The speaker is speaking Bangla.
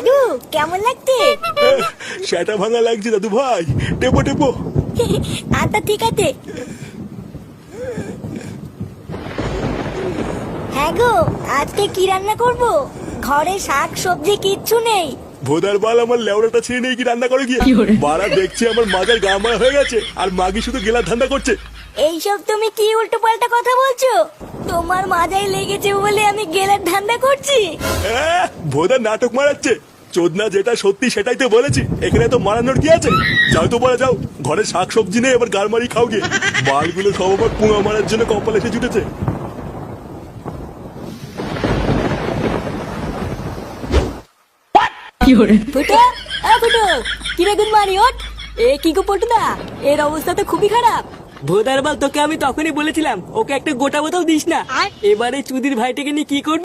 দাদু কেমন লাগছে? সেটা ভাঙা লাগছে দাদু ভাই, টেপো টেপো। আচ্ছা ঠিক আছে। হ্যাঁ গো, আজকে কি রান্না করব? ঘরে শাক সবজি কিচ্ছু নেই। ভোদার বাল আমার লেওড়াটা ছিঁড়ে নিয়ে কি রান্না করে গিয়ে মারা দেখছি আমার মাজার গা মারা হয়ে গেছে, আর মাগি শুধু গেলার ধান্দা করছে। এইসব তুমি কি উল্টো পাল্টা কথা বলছো? তোমার মাজায় লেগেছে বলে আমি গেলার ধান্দা করছি? ভোদার নাটক মারাচ্ছে। চোদনা যেটা সত্যি সেটাই তো বলেছি, এখানে তো মারানোর কি আছে? যাও তো বলে যাও, ঘরে শাক সবজি নেই, এবার গাল মারি খাও গিয়ে। বালগুলো সব আবার পুঙা মারার জন্য কপাল এসে জুটেছে। ফুটো, ফুটো, কিরে গুড মর্নিং ওঠ। এ কি গো পটুদা, এর অবস্থা তো খুবই খারাপ। ভোদার বাল, তোকে আমি তখনই বলেছিলাম ওকে একটা গোটা বোতল দিস না। এবারে চুদির ভাইটাকে নিয়ে কি করবি?